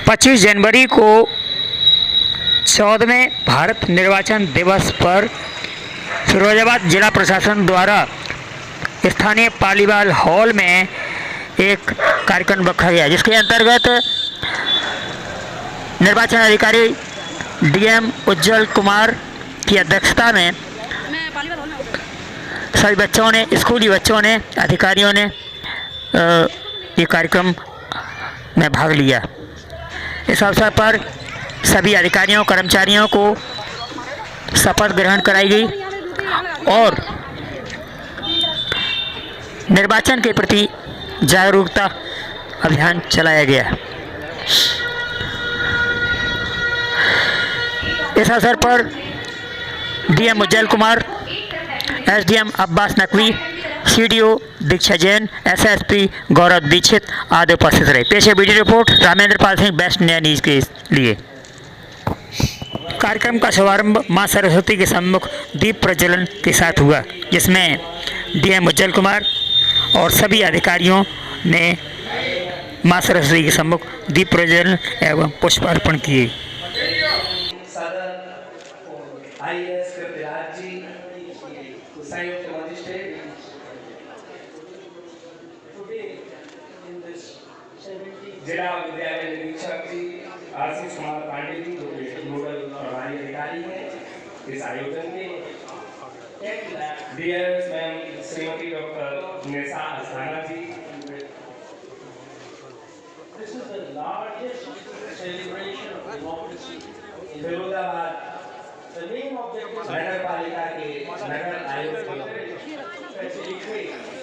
25 जनवरी को 14वें भारत निर्वाचन दिवस पर फिरोजाबाद जिला प्रशासन द्वारा स्थानीय पालीवाल हॉल में एक कार्यक्रम रखा गया, जिसके अंतर्गत निर्वाचन अधिकारी डीएम उज्जवल कुमार की अध्यक्षता में सभी बच्चों ने, स्कूली बच्चों ने, अधिकारियों ने ये कार्यक्रम में भाग लिया। इस अवसर पर सभी अधिकारियों, कर्मचारियों को शपथ ग्रहण कराई गई और निर्वाचन के प्रति जागरूकता अभियान चलाया गया। इस अवसर पर डीएम उज्जवल कुमार, एसडीएम अब्बास नकवी, सीडीओ दीक्षा जैन, एसएसपी गौरव दीक्षित आदि उपस्थित रहे। पेश है video report Ramendra Pal Singh, best India news के लिए। कार्यक्रम का शुभारंभ मां सरस्वती के सम्मुख दीप प्रज्वलन के साथ हुआ, जिसमें डीएम उज्जवल कुमार और सभी अधिकारियों ने मां सरस्वती के सम्मुख दीप प्रज्वलन एवं पुष्पार्पण किए। जिला विद्यालय निरीक्षक जी आशीष कुमार पांडे जी, जो नोडल प्रभारी अधिकारी हैं इस आयोजन के, DS ma'am Shrimati doctor Nisha Asthana ji. This is the largest celebration of democracy in Firozabad. The main objective नगर पालिका के नगर आयोग के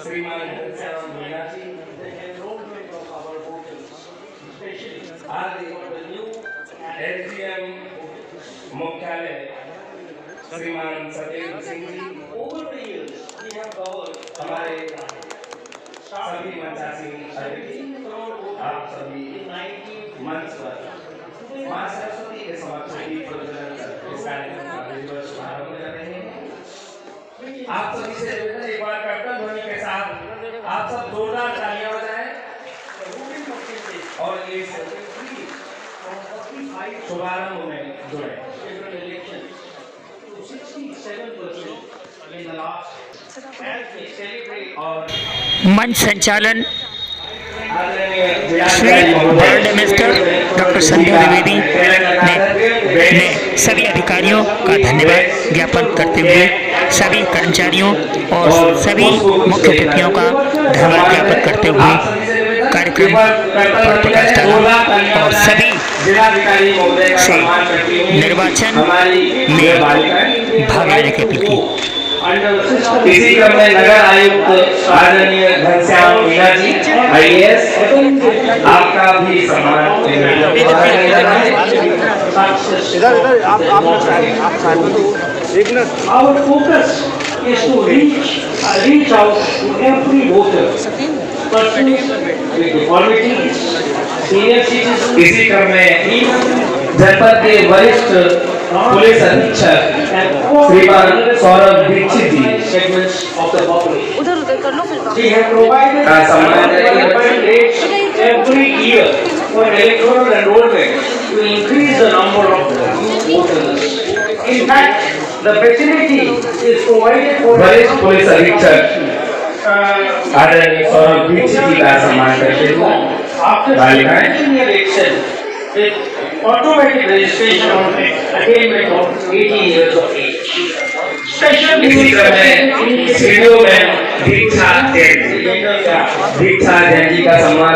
Shriman Ghanshyam Meena ji, the enrollment of our voters, especially आज the new एसडीएम मुख्यालय Shriman Satyendra Singh ji. Over the years, we have covered हमारे सभी मंचासी अतिथि, आप सभी मंच पर मां सरस्वती के समक्ष दीप प्रज्वलन कर इस कार्यक्रम का विधिवत शुभारंभ कर रहे हैं। आप सभी से एक बार कर्तव्य ध्वनि के साथ आप सब जोरदार तालियां बजाएं और इस शुभारंभ में जुड़े। मंच संचालन श्री वर्ल्ड मिनिस्टर डॉक्टर संध्या द्विवेदी ने सभी अधिकारियों का धन्यवाद ज्ञापन करते हुए सभी कर्मचारियों और सभी मुख्य अतिथियों का धन्यवाद ज्ञापन करते हुए कार्यक्रम पर प्रकाश डाला और सभी से निर्वाचन में भाग लेने की अपील की। इसी क्रम में नगर आयुक्त आदरणीय घनश्याम मीणा जी आईएएस, आपका भी सम्मान। Our focus is to reach out to every voter, persons with deformities, senior citizens। इसी क्रम में जनपद के वरिष्ठ पुलिस अधीक्षक श्रीमान सौरभ दीक्षित जी segments of the population, they have provided every year for electoral enrollment to increase the number of voters. In fact, the facility is provided for वरिष्ठ police अधीक्षक आदरणीय सौरभ दीक्षित जी का सम्मान करते हुए after election with automatic registration on attainment of 80 years of age. Special video में दीक्षा जैन जी का सम्मान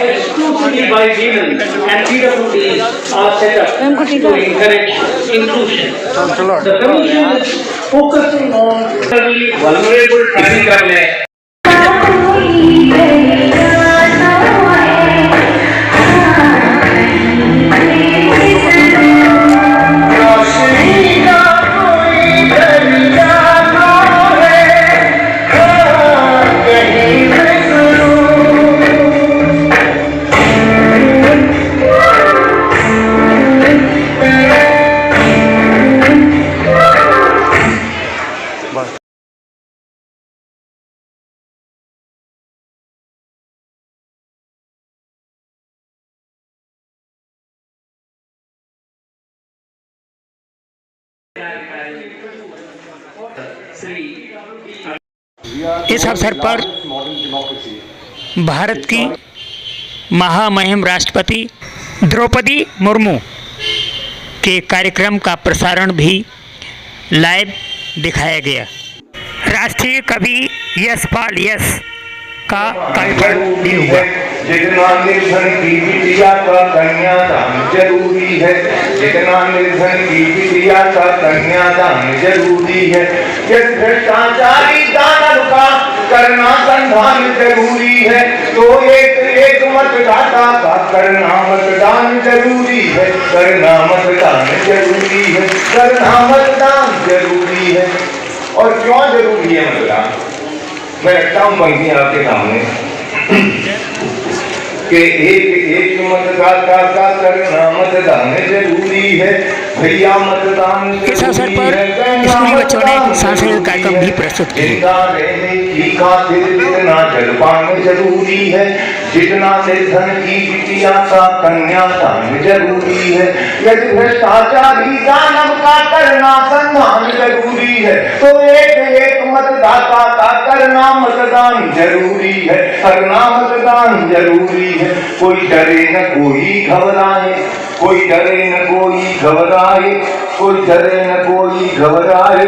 exclusively by women and PWDs are set up to encourage inclusion. The commission is focusing on vulnerable traffickers। इस अवसर पर भारत की महामहिम राष्ट्रपति द्रौपदी मुर्मू के कार्यक्रम का प्रसारण भी लाइव दिखाया गया। राष्ट्रीय कवि यशपाल यश का कविता भी हुआ। जितना निर्धन की बिटिया का कन्यादान जरूरी है, जितना निर्धन की बिटिया का कन्यादान जरूरी है, यदि भ्रष्टाचारी दानव का करना संधान जरूरी है, तो एक एक मतदाता का करना मतदान जरूरी है, करना मतदान जरूरी है, करना मतदान जरूरी है। और क्यों जरूरी है मतदान? मैं रखता हूँ पंक्ति आपके सामने कि एक एक मतदाता का करना मतदान जरूरी है, भैया मतदान। इस अवसर पर स्कूली बच्चों ने सांस्कृतिक कार्यक्रम भी प्रस्तुत किए। जितना जलपान जरूरी है, जितना निर्धन की बिटिया का कन्यादान जरूरी है, यदि भ्रष्टाचारी दानव का करना संधान जरूरी है, तो एक एक मतदाता का करना मतदान जरूरी है, करना मतदान जरूरी है। कोई डरे न कोई घबराए, कोई डरे न कोई घबराए, कोई डरे न कोई घबराए,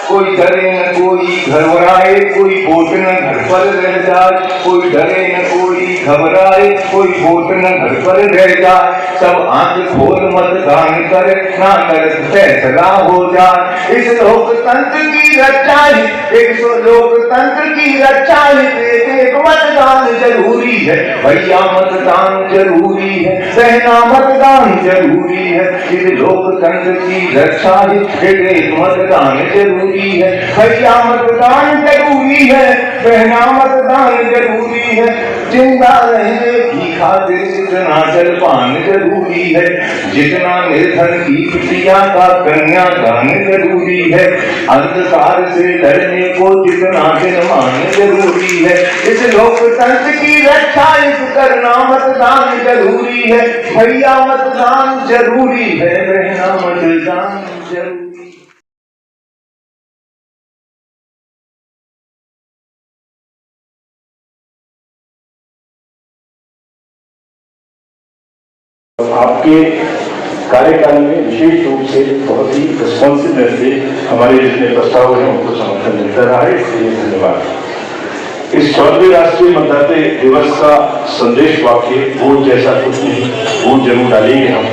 कोई डरे न कोई घबराए, कोई वोट न घर पर रह जाए, कोई डरे न कोई घबराए, कोई वोट न घर पर रह जाए, सब आंख खोल मतदान करे, ना कर फैसला हो जाए। इस लोकतंत्र की रक्षा हित, एक लोकतंत्र की रक्षा हित एक मतदान जरूरी है, भैया मतदान जरूरी है, बहना मतदान जरूरी है। इस लोकतंत्र की रक्षा हित एक मतदान जरूरी है, भैया मतदान जरूरी है, बहना मतदान जरूरी है। जिंदा रहने की खातिर जितना जलपान जरूरी है, जितना निर्धन की बिटिया का कन्यादान जरूरी है, अंधकार से लड़ने को जितना निर्माण जरूरी है, इस लोकतंत्र की रक्षा इस करना मतदान जरूरी है, भैया मतदान जरूरी है, बहना मतदान जरूरी। आपके कार्यकाल में विशेष रूप से बहुत ही रिस्पॉन्सिवनेस से हमारे जितने प्रस्ताव हैं उनको समर्थन मिलता रहा है, इसलिए धन्यवाद। इस 14वें राष्ट्रीय मतदाता दिवस का संदेश वाक्य वोट जैसा कुछ नहीं, वोट जरूर डालेंगे हम,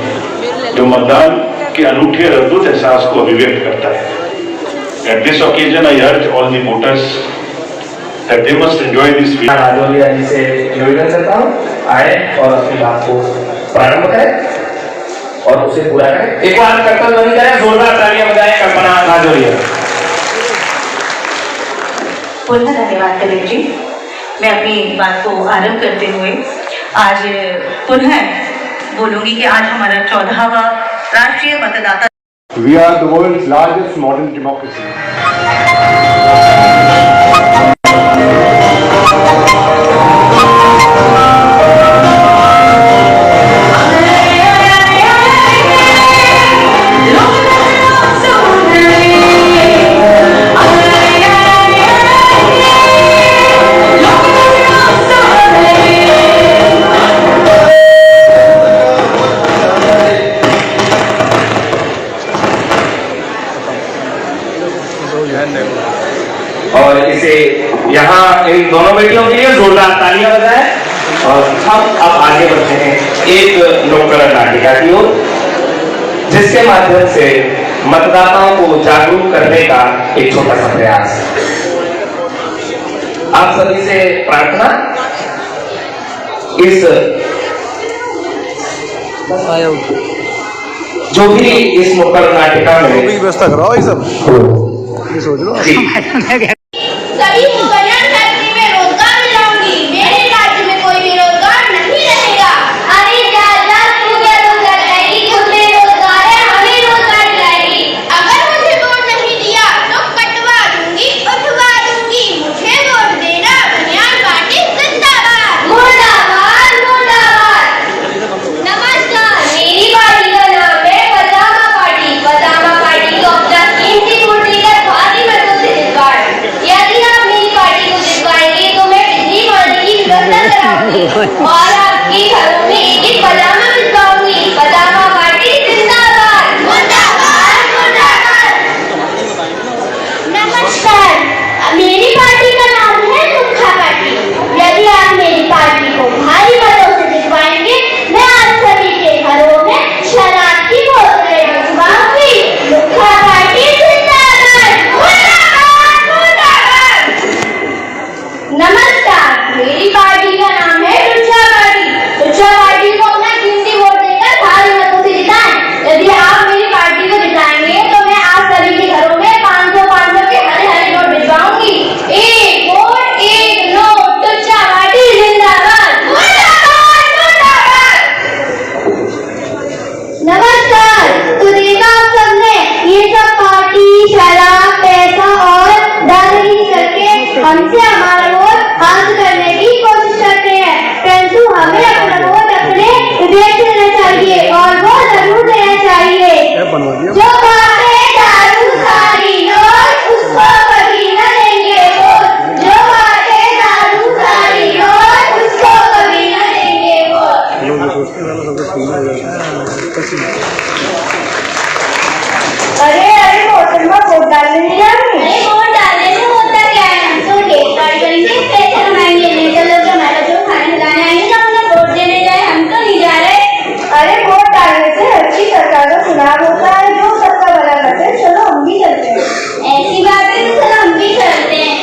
जो मतदान के अनूठे और अद्भुत एहसास को अभिव्यक्त करता है। At this occasion I urge all the voters that they must enjoy this week. Rajauria ji से निवेदन करता हूँ आए और अपनी बात को प्रारंभ करें और उसे पूरा करें। एक बार कर्तव्य ध्वनि करें, जोरदार तालियां बजाएं कल्पना राजौरिया। पुनः धन्यवाद कलेक्टर जी। मैं अपनी बात को आरंभ करते हुए आज पुनः बोलूंगी कि आज हमारा 14वां राष्ट्रीय मतदाता। We are the world's largest modern democracy. और इसे यहाँ इन दोनों बेटियों के लिए जोरदार तालियां बजाएं और हम अब आगे बढ़ते हैं एक नुक्कड़ नाटिका की ओर, जिसके माध्यम से मतदाताओं को जागरूक करने का एक छोटा सा प्रयास। आप सभी से प्रार्थना, इस जो भी इस नुक्कड़ नाटिका में व्यवस्था कराओ, ये सब सोच लो। सभी को कल्याण फैक्ट्री में रोजगार दिलाऊंगी, मेरे राज्य में कोई बेरोजगार नहीं रहेगा। अरे जा तू क्या रोजगार लाएगी, खुद बेरोजगार है, हमें रोजगार दिलाएगी। अगर मुझे वोट नहीं दिया तो कटवा दूंगी, उठवा दूंगी। मुझे वोट देना, कल्याण पार्टी जिंदाबाद। मुर्दाबाद मुर्दाबाद। नमस्कार, मेरी पार्टी का नाम है पजामा पार्टी। पजामा पार्टी को अपना स्कीम और आपके घरों में एक एक पजामा भिजवाऊंगी। पजामा पार्टी जिंदाबाद, मुर्दाबाद, मुर्दाबाद। नमस्कार, मेरी पार्टी का नाम है दुखा पार्टी। यदि आप मेरी पार्टी को भारी मतों से जितवाएंगे, मैं आप सभी के घरों में शराब की बोतलें भिजवाऊंगी। दुखा पार्टी जिंदाबाद, मुर्दाबाद, मुर्दाबाद। नमस्कार, मेरी पार्टी का नाम है लुच्चा पार्टी। लुच्चा पार्टी को अपना कीमती वोट देकर भारी मतों से जिताएं। यदि आप मेरी पार्टी को जिताएंगे तो मैं आप सभी के घरों में 500 के हरे हरे नोट भिजवाऊंगी। एक वोट एक नोट, लुच्चा पार्टी जिंदाबाद, मुर्दाबाद, मुर्दाबाद। नमस्कार, तो देखा आप सबने, ये सब पार्टी शराब पैसा और दादागिरी करके हमसे हमारा वोट हासिल करने की कोशिश करते हैं, परंतु हमें अपना वोट अपने हृदय से देना चाहिए और वो जरूर देना चाहिए। जो बातें दारू सारी नोट, उसको कभी न देंगे वोट। जो बातें दारू सारी नोट, उसको कभी न देंगे वोट। अरे अरे होटल में वोट डालने नहीं जाएंगे। अरे वोट डालने में होता क्या है, हम तो डेट कार्ड करेंगे, पैसे कमाएंगे, नहीं तो लोग हमारा जो खाना खिलाने आएंगे ना उन्हें वोट देने जाए, हम तो नहीं जा रहे। अरे वोट डालने से अच्छी सरकार का चुनाव होता है जो सबका भला करते हैं। चलो हम भी चलते हैं। ऐसी बात है तो चलो हम भी चलते हैं।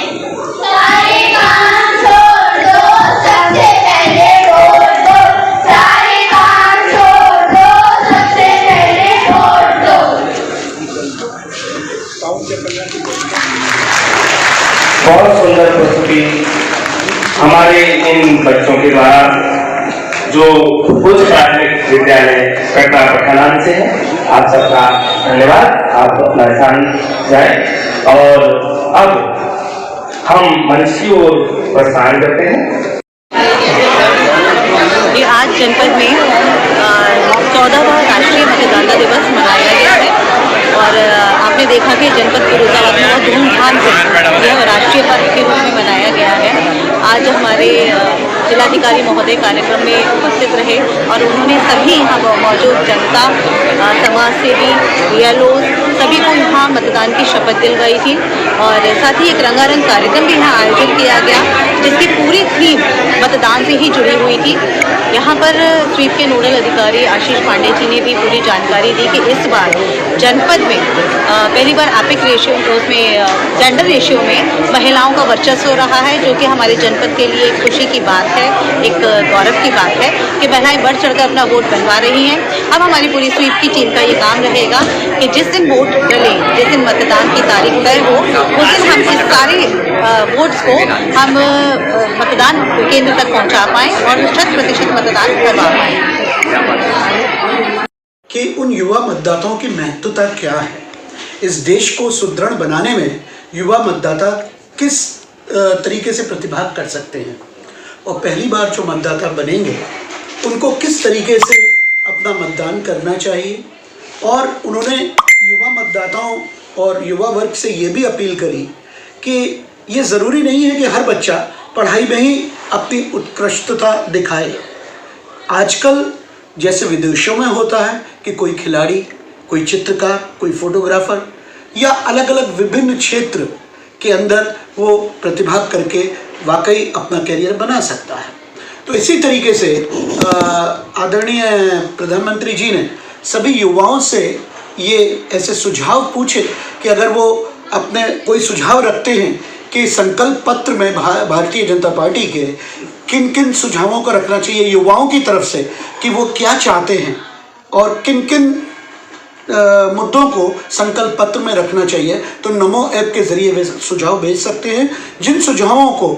सारे काम छोड़ दो, सबसे पहले वोट दो। सारे काम छोड़ दो, सबसे पहले वोट दो। बहुत सुंदर प्रस्तुति हमारे इन बच्चों के द्वारा जो उच्च प्राथमिक विद्यालय कटरा पठानान से है। आप सबका धन्यवाद। आप अपना स्थान जाए और अब हम मंच की ओर प्रस्थान करते हैं। ये आज जनपद में 14वां राष्ट्रीय मतदाता दिवस मनाया गया है और आपने देखा कि जनपद फिरोजाबाद में बहुत धूमधाम से यह राष्ट्रीय पर्व के रूप में मनाया गया है। आज हमारे जिलाधिकारी महोदय कार्यक्रम में उपस्थित रहे और उन्होंने सभी यहाँ मौजूद जनता, समाजसेवी, बीएलओ सभी को यहाँ मतदान की शपथ दिलवाई थी और साथ ही एक रंगारंग कार्यक्रम भी यहाँ आयोजित किया गया जिसकी पूरी थीम मतदान से ही जुड़ी हुई थी। यहाँ पर स्वीप के नोडल अधिकारी आशीष पांडे जी ने भी पूरी जानकारी दी कि इस बार जनपद में पहली बार एपिक रेशियो उसमें जेंडर रेशियो में महिलाओं का वर्चस्व रहा है, जो कि हमारे जनपद के लिए एक खुशी की बात है, एक गौरव की बात है कि महिलाएं बढ़ चढ़कर अपना वोट बनवा रही हैं। अब हमारी पूरी स्वीप की टीम का ये काम रहेगा कि जिस दिन वोट डले, जिस दिन मतदान की तारीख तय हो, उस दिन हम इस सारे वोट्स को हम मतदान केंद्र तक पहुँचा पाएँ और 100% मतदान करवा पाएँ। कि उन युवा मतदाताओं की महत्वता क्या है, इस देश को सुदृढ़ बनाने में युवा मतदाता किस तरीके से प्रतिभाग कर सकते हैं और पहली बार जो मतदाता बनेंगे उनको किस तरीके से अपना मतदान करना चाहिए। और उन्होंने युवा मतदाताओं और युवा वर्ग से ये भी अपील करी कि ये ज़रूरी नहीं है कि हर बच्चा पढ़ाई में ही अपनी उत्कृष्टता दिखाए। आजकल जैसे विदेशों में होता है कि कोई खिलाड़ी, कोई चित्रकार, कोई फोटोग्राफर या अलग अलग विभिन्न क्षेत्र के अंदर वो प्रतिभाग करके वाकई अपना करियर बना सकता है। तो इसी तरीके से आदरणीय प्रधानमंत्री जी ने सभी युवाओं से ये ऐसे सुझाव पूछे कि अगर वो अपने कोई सुझाव रखते हैं कि संकल्प पत्र में भारतीय जनता पार्टी के किन किन सुझावों को रखना चाहिए युवाओं की तरफ से कि वो क्या चाहते हैं और किन किन मुद्दों को संकल्प पत्र में रखना चाहिए, तो नमो ऐप के जरिए वे सुझाव भेज सकते हैं। जिन सुझावों को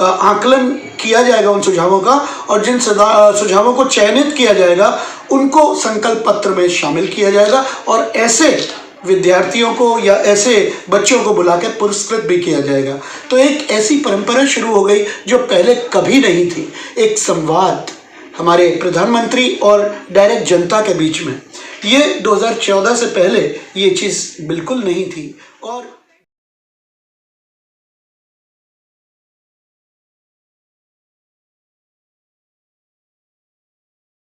आकलन किया जाएगा उन सुझावों का और जिन सुझावों को चयनित किया जाएगा उनको संकल्प पत्र में शामिल किया जाएगा और ऐसे विद्यार्थियों को या ऐसे बच्चों को बुला के पुरस्कृत भी किया जाएगा। तो एक ऐसी परंपरा शुरू हो गई जो पहले कभी नहीं थी, एक संवाद हमारे प्रधानमंत्री और डायरेक्ट जनता के बीच में। ये 2014 से पहले ये चीज़ बिल्कुल नहीं थी और